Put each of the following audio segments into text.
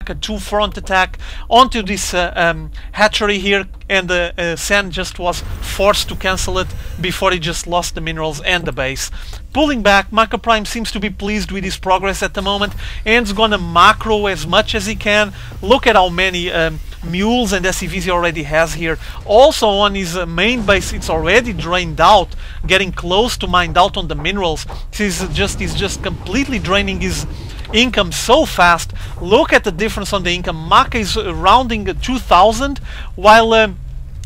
Maka 2 front attack onto this hatchery here, and Sen just was forced to cancel it before he just lost the minerals and the base. Pulling back, MakaPrime seems to be pleased with his progress at the moment and is gonna macro as much as he can. Look at how many mules and SCVs he already has here. Also on his main base, it's already drained out, getting close to mined out on the minerals. He's just completely draining his income so fast. Look at the difference on the income. Maka is rounding 2,000 while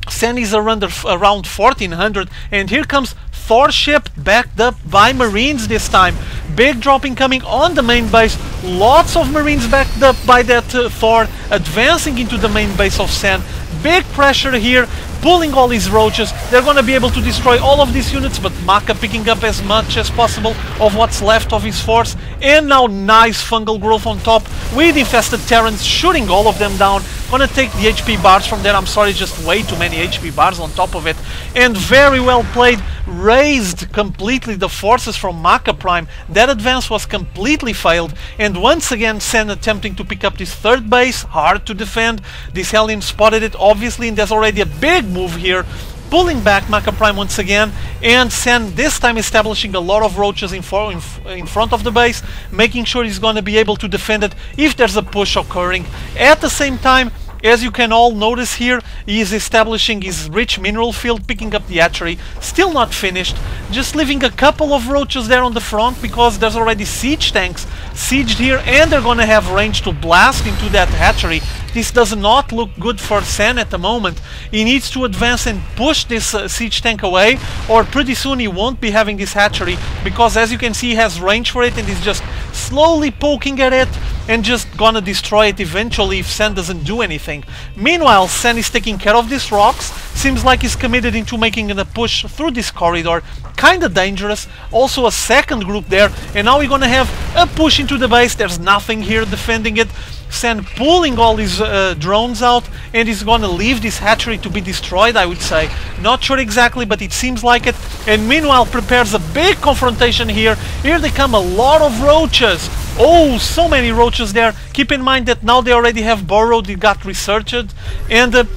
Sen is around 1,400, and here comes Thor ship backed up by Marines this time. Big drop incoming on the main base. Lots of Marines backed up by that Thor, advancing into the main base of Sen. Big pressure here, pulling all these roaches. They're going to be able to destroy all of these units, but Maka picking up as much as possible of what's left of his force. And now nice fungal growth on top with infested Terrans, shooting all of them down. Gonna take the HP bars from there. I'm sorry, just way too many HP bars on top of it. And very well played. Raised completely the forces from MakaPrime. That advance was completely failed. And once again, Sen attempting to pick up this third base. Hard to defend. This Hellion spotted it, obviously, and there's already a big move here. Pulling back MakaPrime once again, and Sen this time establishing a lot of roaches in front of the base, making sure he's going to be able to defend it if there's a push occurring. At the same time, as you can all notice here, he is establishing his rich mineral field, picking up the hatchery. Still not finished, just leaving a couple of roaches there on the front because there's already siege tanks sieged here, and they're gonna have range to blast into that hatchery. This does not look good for Sen at the moment. He needs to advance and push this siege tank away, or pretty soon he won't be having this hatchery, because as you can see he has range for it and he's just slowly poking at it and just gonna destroy it eventually if Sen doesn't do anything. Meanwhile, Sen is taking care of these rocks. Seems like he's committed into making a push through this corridor. Kinda dangerous. Also a second group there, and now we're gonna have a push into the base. There's nothing here defending it. Sen pulling all his drones out, and he's gonna leave this hatchery to be destroyed, I would say. Not sure exactly, but it seems like it. And meanwhile prepares a big confrontation here. Here they come, a lot of roaches. Oh, so many roaches there. Keep in mind that now they already have burrowed, it got researched, and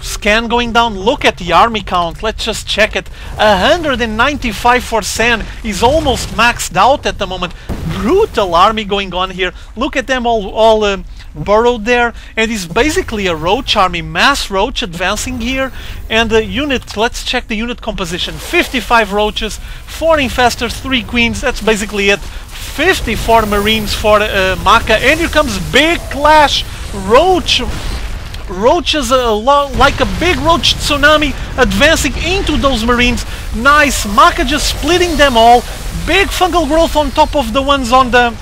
scan going down. Look at the army count, let's just check it. 195 for Sen. He's almost maxed out at the moment. Brutal army going on here. Look at them all burrowed there, and it's basically a roach army, mass roach advancing here. And the unit, let's check the unit composition. 55 roaches, 4 infestors, 3 queens, that's basically it. 54 marines for Maka, and here comes big clash. Roaches like a big roach tsunami advancing into those marines. Nice, Maka just splitting them all. Big fungal growth on top of the ones on the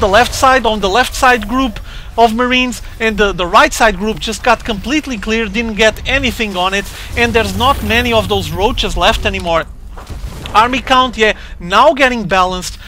left side group of marines, and the right side group just got completely clear, didn't get anything on it, and there's not many of those roaches left anymore. Army count, yeah, now getting balanced.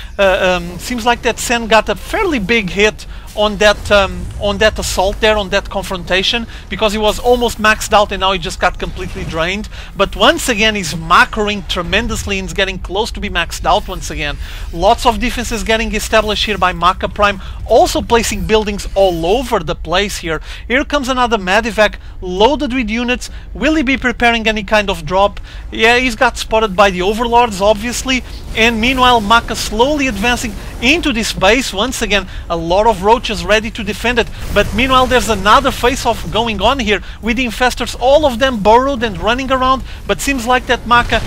Seems like that Sen got a fairly big hit on that assault there, on that confrontation, because he was almost maxed out and now he just got completely drained. But once again he's macroing tremendously and is getting close to be maxed out once again. Lots of defenses getting established here by MakaPrime, also placing buildings all over the place here. Here comes another Medivac loaded with units. Will he be preparing any kind of drop? Yeah, he's got spotted by the overlords obviously, and meanwhile Maka slowly advancing into this base. Once again a lot of roaches ready to defend it, but meanwhile there's another face-off going on here with the infestors, all of them burrowed and running around. But seems like that Maka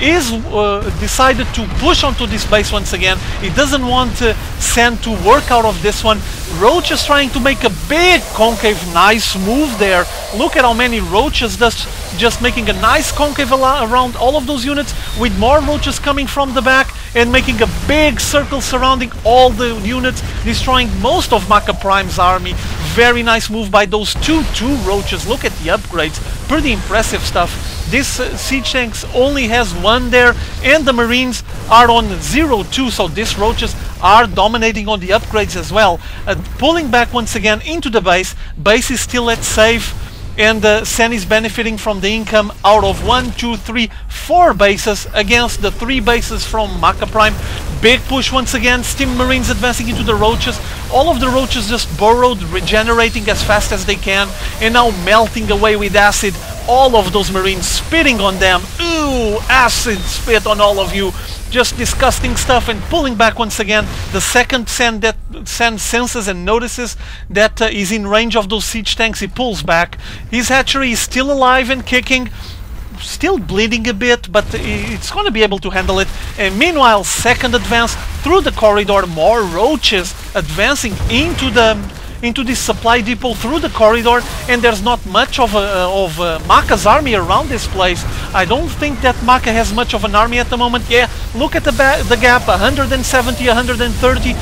is decided to push onto this base once again. He doesn't want Sen to work out of this one. Roach is trying to make a big concave, nice move there. Look at how many roaches, just making a nice concave around all of those units, with more roaches coming from the back and making a big circle surrounding all the units, destroying most of MakaPrime's army. Very nice move by those two roaches. Look at the upgrades, pretty impressive stuff. This siege tanks only has 1 there, and the marines are on 0-2, so these roaches are dominating on the upgrades as well. Pulling back once again into the base. Base is still at safe. and Sen is benefiting from the income out of 1, 2, 3, 4 bases against the 3 bases from MakaPrime. Big push once again, Steam Marines advancing into the roaches. All of the roaches just burrowed, regenerating as fast as they can, and now melting away with acid. All of those Marines spitting on them. Ooh, acid spit on all of you. Just disgusting stuff, and pulling back once again. The second Sen senses and notices that is in range of those siege tanks, he pulls back. His hatchery is still alive and kicking, still bleeding a bit, but it's going to be able to handle it. And meanwhile, second advance through the corridor, more roaches advancing into this supply depot through the corridor, and there's not much of Maka's army around this place. I don't think that Maka has much of an army at the moment. Yeah, look at the gap, 170, 130,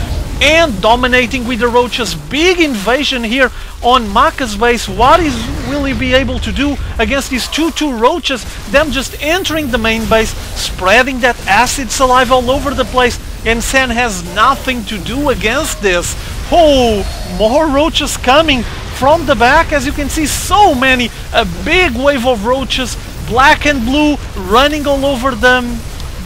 and dominating with the roaches. Big invasion here on Maka's base. What will he be able to do against these 2-2 roaches? Them just entering the main base, spreading that acid saliva all over the place, and Sen has nothing to do against this. Oh, more roaches coming from the back. As you can see, so many. A big wave of roaches, black and blue, running all over the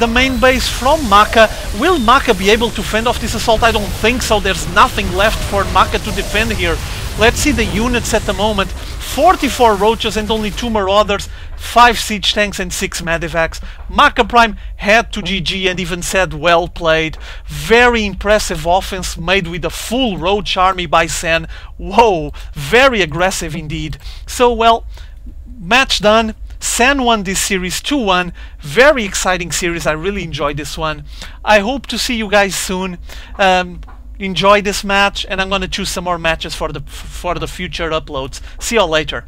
main base from Maka. Will Maka be able to fend off this assault? I don't think so. There's nothing left for Maka to defend here. Let's see the units at the moment. 44 roaches and only 2 marauders, 5 siege tanks and 6 medevacs. MakaPrime had to GG and even said well played. Very impressive offense made with a full roach army by Sen. Whoa, very aggressive indeed. So well, match done. Sen won this series 2-1. Very exciting series. I really enjoyed this one. I hope to see you guys soon. Enjoy this match, and I'm going to choose some more matches for the future uploads. See y'all later.